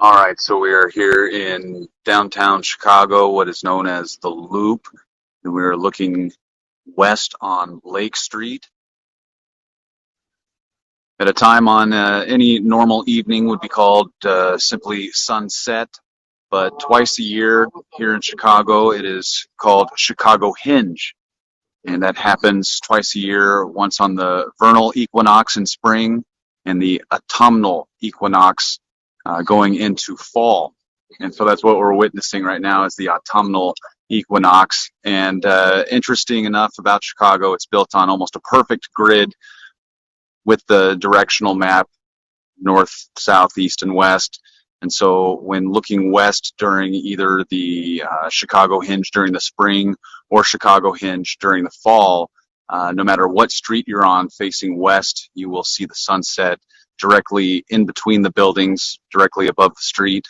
All right, so we are here in downtown Chicago, what is known as the Loop, and we are looking west on Lake Street. At a time on any normal evening would be called simply sunset, but twice a year here in Chicago it is called Chicagohenge, and that happens twice a year, once on the vernal equinox in spring and the autumnal equinox going into fall. And so that's what we're witnessing right now is the autumnal equinox. And interesting enough about Chicago, it's built on almost a perfect grid with the directional map, north, south, east, and west. And so when looking west during either the Chicagohenge during the spring or Chicagohenge during the fall, no matter what street you're on facing west, you will see the sunset directly in between the buildings, directly above the street.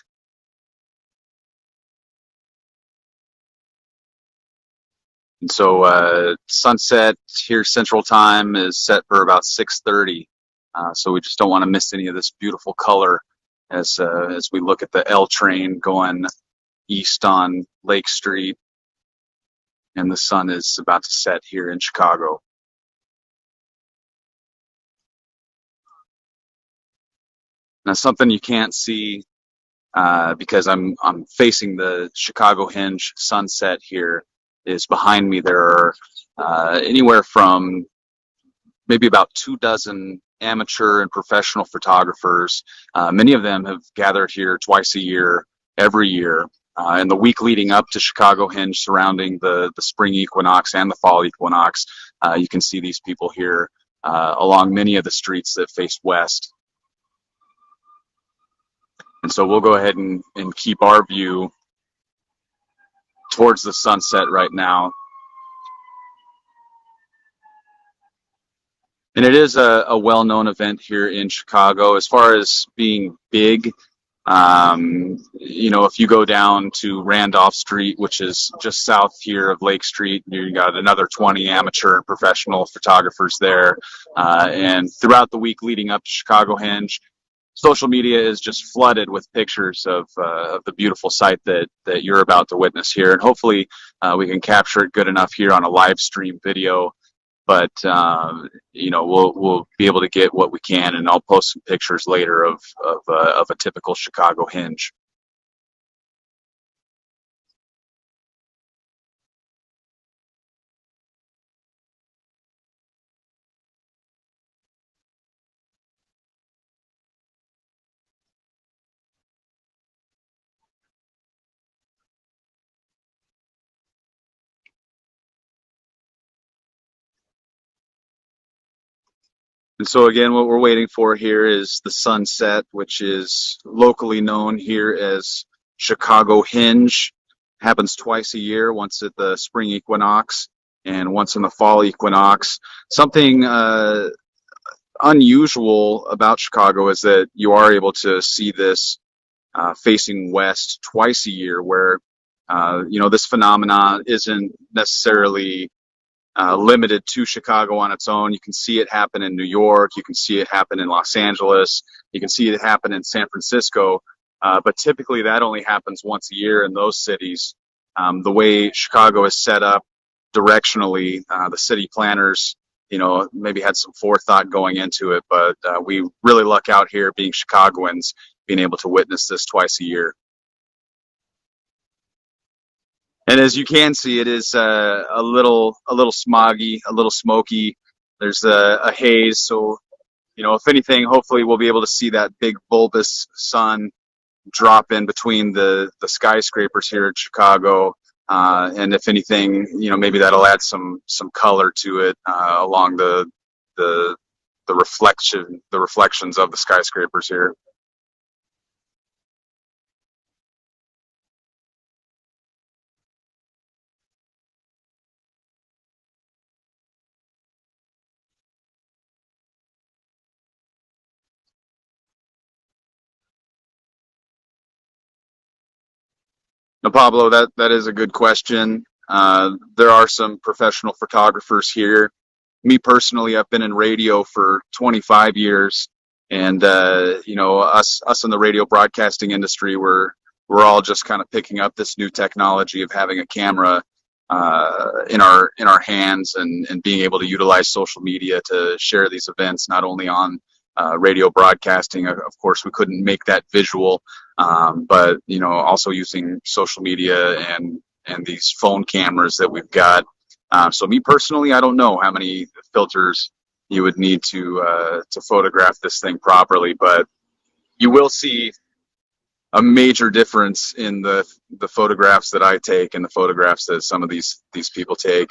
And so sunset here Central Time is set for about 6:30. So we just don't want to miss any of this beautiful color as we look at the L train going east on Lake Street, and the sun is about to set here in Chicago. Now, something you can't see because I'm facing the Chicagohenge sunset here is behind me. There are anywhere from maybe about 24 amateur and professional photographers. Many of them have gathered here twice a year, every year. In the week leading up to Chicagohenge, surrounding the spring equinox and the fall equinox, you can see these people here along many of the streets that face west. And so we'll go ahead and keep our view towards the sunset right now. And it is a well-known event here in Chicago. As far as being big, if you go down to Randolph Street, which is just south here of Lake Street, you got another 20 amateur and professional photographers there. And throughout the week leading up to Chicagohenge, social media is just flooded with pictures of the beautiful sight that you're about to witness here. And hopefully we can capture it good enough here on a live stream video. But we'll be able to get what we can, and I'll post some pictures later of a typical Chicagohenge. And so again, what we're waiting for here is the sunset, which is locally known here as Chicagohenge. Happens twice a year, once at the spring equinox and once in the fall equinox. Something unusual about Chicago is that you are able to see this facing west twice a year, where this phenomenon isn't necessarily limited to Chicago on its own. You can see it happen in New York. You can see it happen in Los Angeles. You can see it happen in San Francisco. But typically that only happens once a year in those cities. The way Chicago is set up directionally, the city planners, maybe had some forethought going into it, but we really luck out here being Chicagoans, being able to witness this twice a year. And as you can see, it is a little smoggy, a little smoky. There's a haze, so if anything, hopefully we'll be able to see that big bulbous sun drop in between the skyscrapers here in Chicago. And if anything, maybe that'll add some color to it along the reflections of the skyscrapers here. No, Pablo, that is a good question. There are some professional photographers here. Me personally, I've been in radio for 25 years, And us in the radio broadcasting industry, we're all just kind of picking up this new technology of having a camera in our hands, and being able to utilize social media to share these events, not only on radio broadcasting. Of course, we couldn't make that visual, but also using social media and these phone cameras that we've got. So me personally, I don't know how many filters you would need to photograph this thing properly, but you will see a major difference in the photographs that I take and the photographs that some of these people take.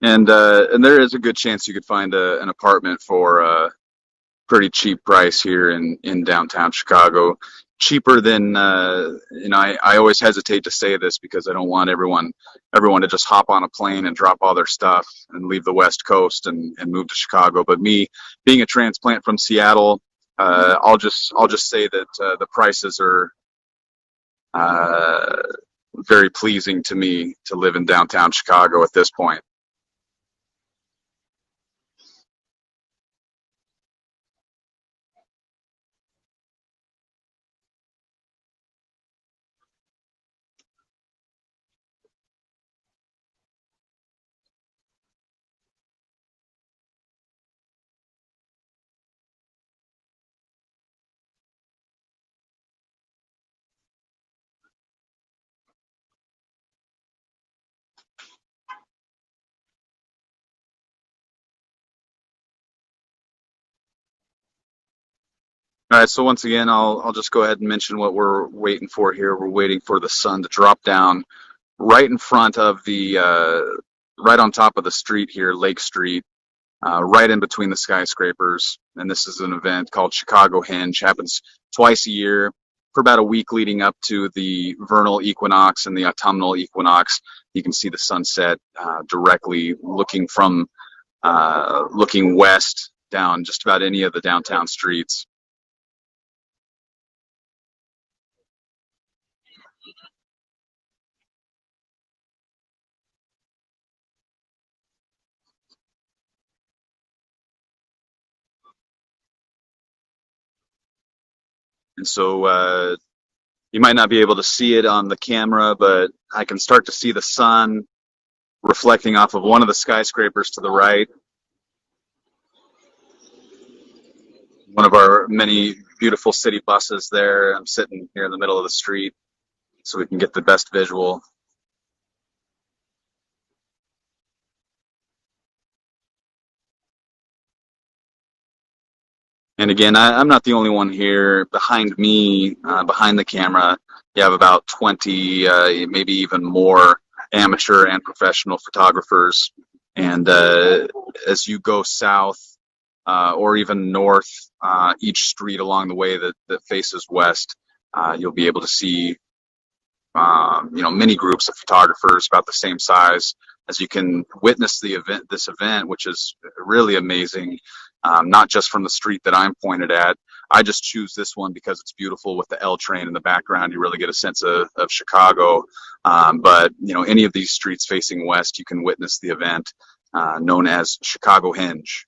And there is a good chance you could find an apartment for pretty cheap price here in downtown Chicago. Cheaper than I always hesitate to say this because I don't want everyone to just hop on a plane and drop all their stuff and leave the West Coast and move to Chicago. But me being a transplant from Seattle, I'll just say that the prices are uh, very pleasing to me to live in downtown Chicago at this point. All right, so once again, I'll just go ahead and mention what we're waiting for here. We're waiting for the sun to drop down right in front of right on top of the street here, Lake Street, right in between the skyscrapers. And this is an event called Chicagohenge. Happens twice a year for about a week leading up to the vernal equinox and the autumnal equinox. You can see the sunset directly looking west down just about any of the downtown streets. And so you might not be able to see it on the camera, but I can start to see the sun reflecting off of one of the skyscrapers to the right, one of our many beautiful city buses there. I'm sitting here in the middle of the street so we can get the best visual. And again, I'm not the only one here. Behind me, behind the camera, you have about 20, maybe even more amateur and professional photographers. And as you go south or even north, each street along the way that faces west, you'll be able to see many groups of photographers about the same size, as you can witness this event, which is really amazing. Not just from the street that I'm pointed at. I just choose this one because it's beautiful with the L train in the background. You really get a sense of Chicago. But any of these streets facing west, you can witness the event known as Chicagohenge.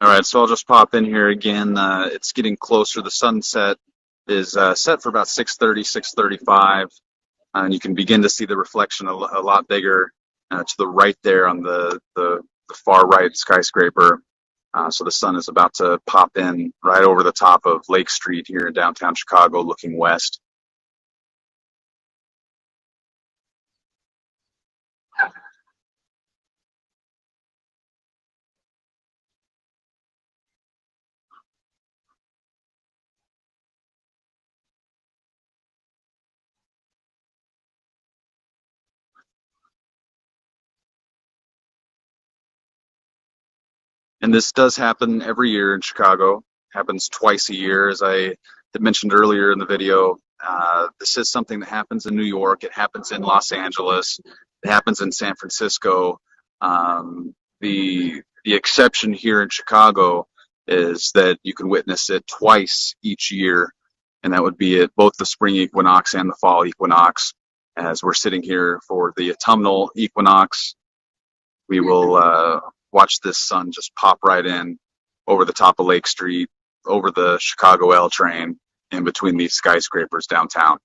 All right, so I'll just pop in here again. It's getting closer. The sunset is set for about 6:30, 6:35, and you can begin to see the reflection a lot bigger to the right there on the far right skyscraper. So the sun is about to pop in right over the top of Lake Street here in downtown Chicago, looking west. And this does happen every year in Chicago. Happens twice a year, as I had mentioned earlier in the video. This is something that happens in New York. It happens in Los Angeles. It happens in San Francisco. The exception here in Chicago is that you can witness it twice each year, and that would be at both the spring equinox and the fall equinox. As we're sitting here for the autumnal equinox, we will watch this sun just pop right in over the top of Lake Street, over the Chicago L train, in between these skyscrapers downtown.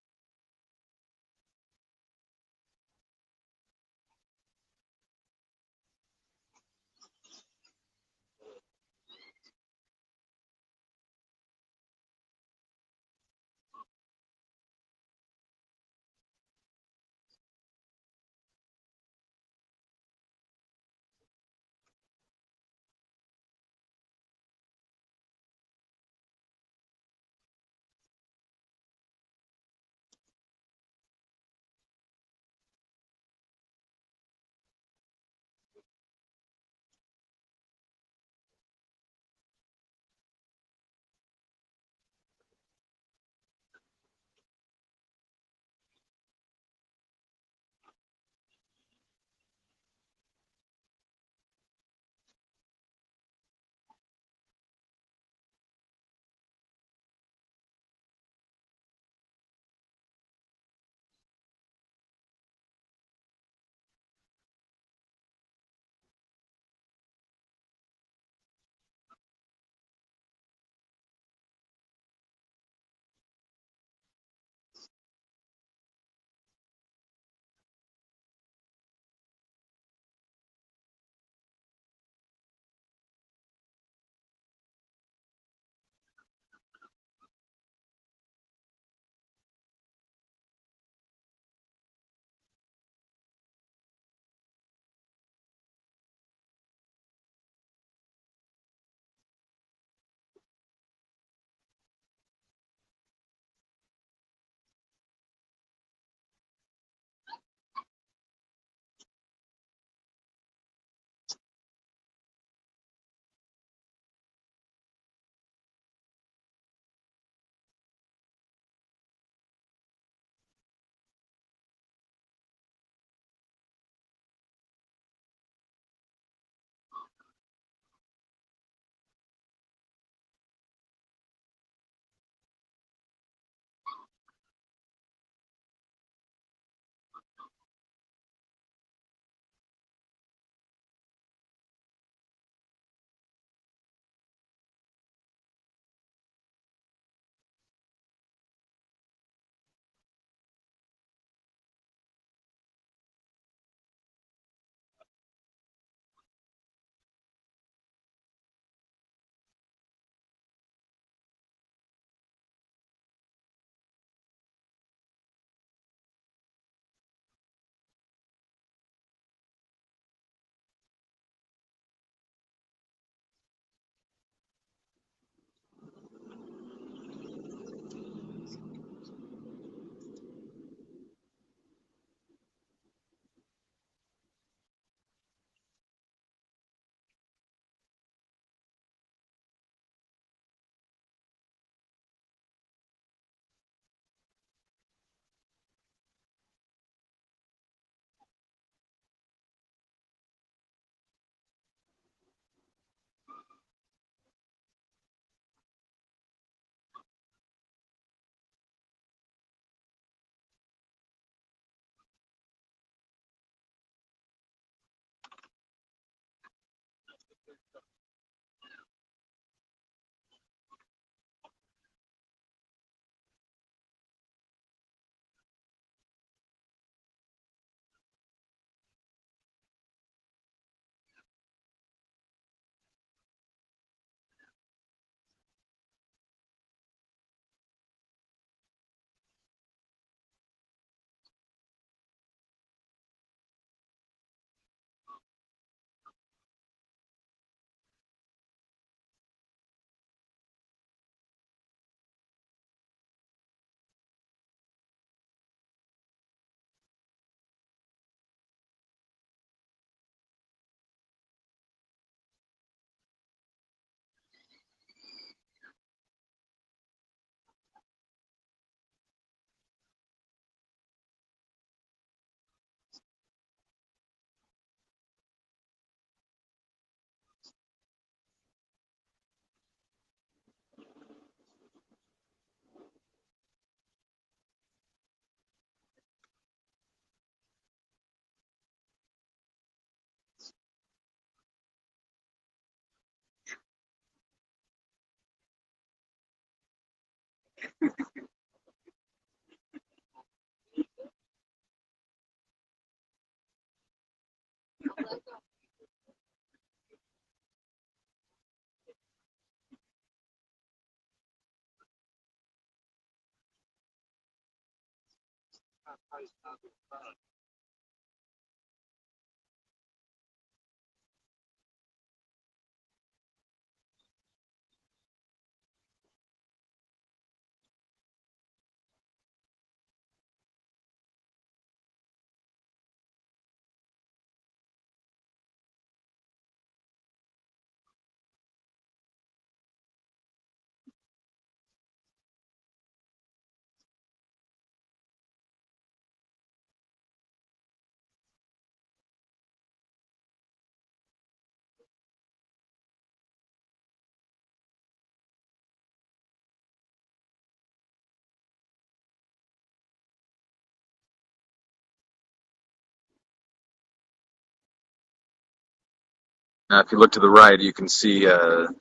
Now, if you look to the right, you can see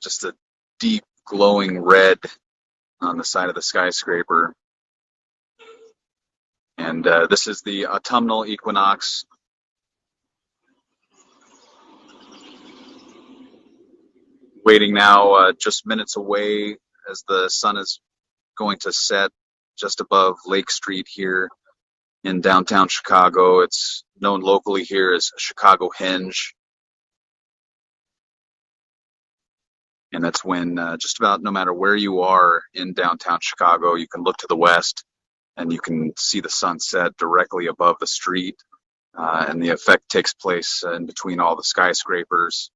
just a deep glowing red on the side of the skyscraper. And this is the autumnal equinox, waiting now just minutes away as the sun is going to set just above Lake Street here in downtown Chicago. It's known locally here as Chicagohenge, and that's when just about no matter where you are in downtown Chicago, you can look to the west and you can see the sunset directly above the street. And the effect takes place in between all the skyscrapers.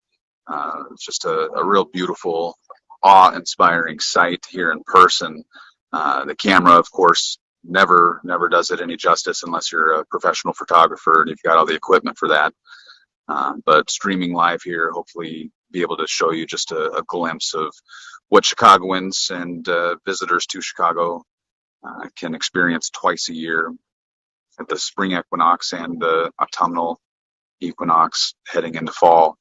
It's just a real beautiful, awe-inspiring sight here in person. The camera, of course, never does it any justice unless you're a professional photographer and you've got all the equipment for that. But streaming live here, hopefully, be able to show you just a glimpse of what Chicagoans and visitors to Chicago can experience twice a year at the spring equinox and the autumnal equinox heading into fall.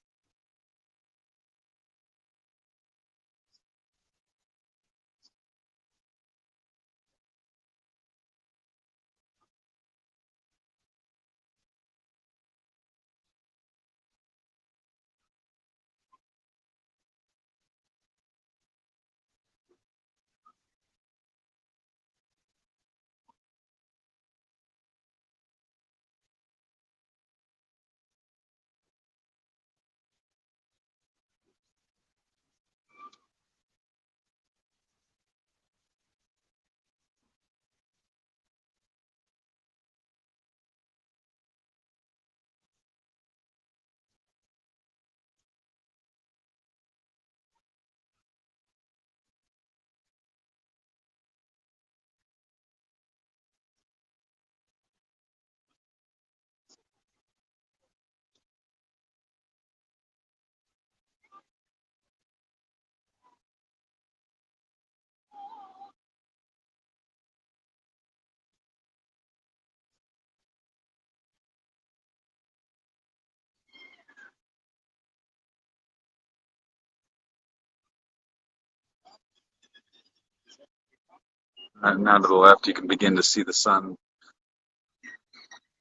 And now to the left, you can begin to see the sun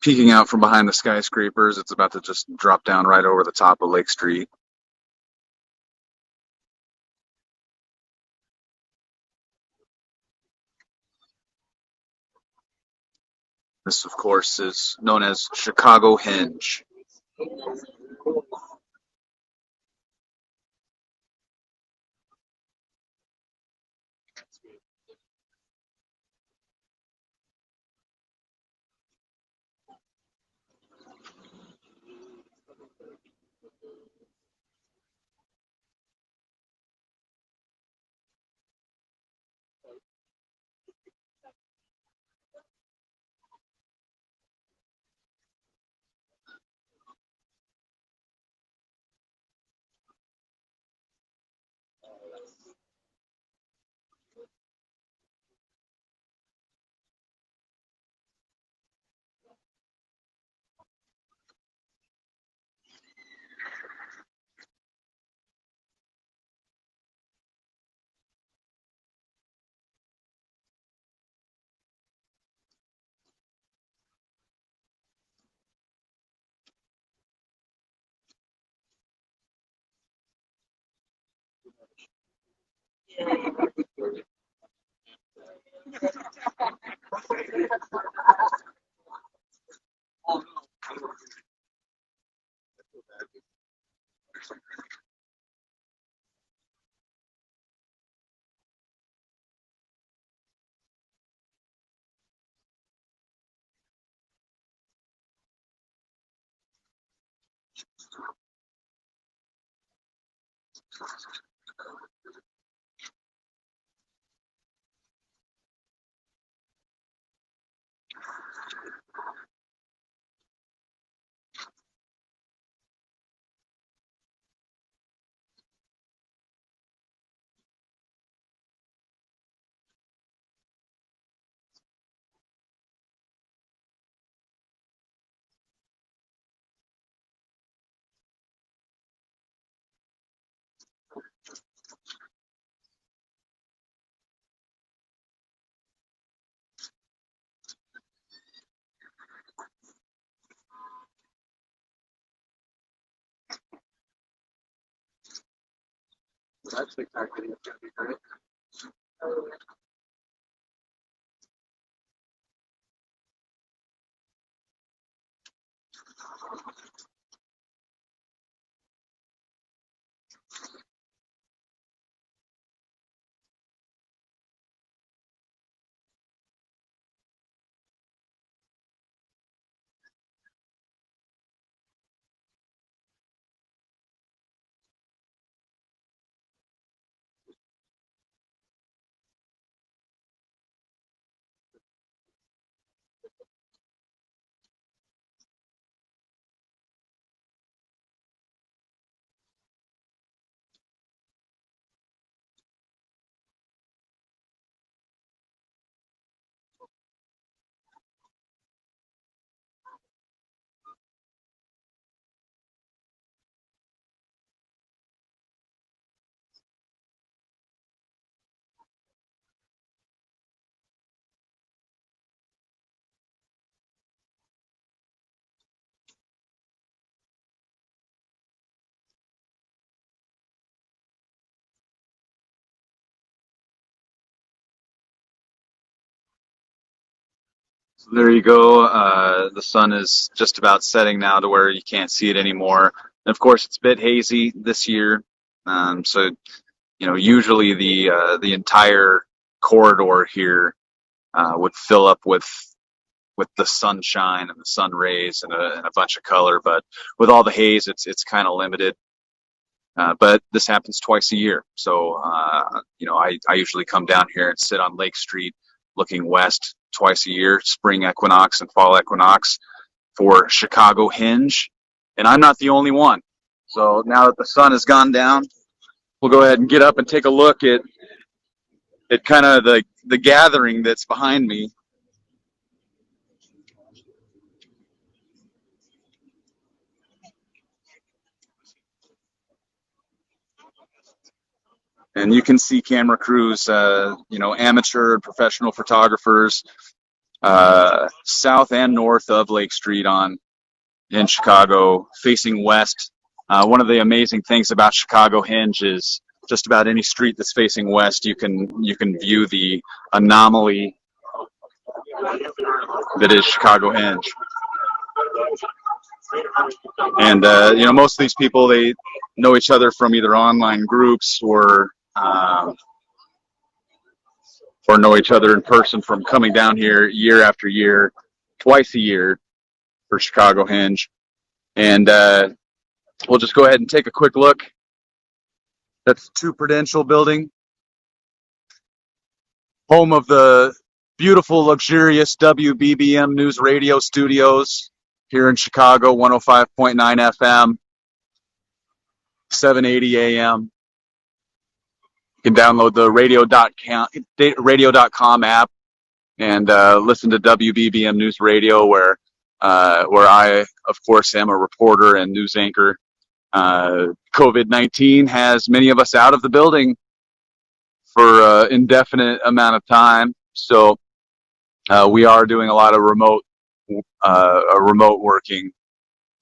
peeking out from behind the skyscrapers. It's about to just drop down right over the top of Lake Street. This, of course, is known as Chicagohenge. That's exactly it's going to be great. So there you go. The sun is just about setting now to where you can't see it anymore. And of course, it's a bit hazy this year. So usually the entire corridor here would fill up with the sunshine and the sun rays and a bunch of color. But with all the haze, it's kind of limited. But this happens twice a year. So, I usually come down here and sit on Lake Street looking west twice a year, spring equinox and fall equinox for Chicagohenge. And I'm not the only one. So now that the sun has gone down, we'll go ahead and get up and take a look at kind of the gathering that's behind me. And you can see camera crews, amateur and professional photographers, south and north of Lake Street in Chicago, facing west. One of the amazing things about Chicagohenge is just about any street that's facing west, you can view the anomaly that is Chicagohenge. And most of these people, they know each other from either online groups or know each other in person from coming down here year after year, twice a year for Chicagohenge. And we'll just go ahead and take a quick look. That's 2 Prudential building, home of the beautiful, luxurious WBBM News Radio studios here in Chicago, 105.9 FM, 780 AM. You can download the radio.com app and listen to WBBM News Radio, where I, of course, am a reporter and news anchor. COVID-19 has many of us out of the building for an indefinite amount of time, so we are doing a lot of remote working.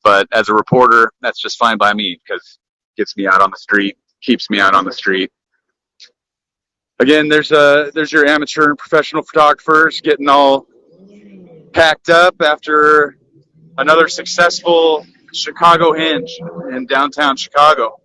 But as a reporter, that's just fine by me because it gets me out on the street, keeps me out on the street. Again, there's your amateur and professional photographers getting all packed up after another successful Chicagohenge in downtown Chicago.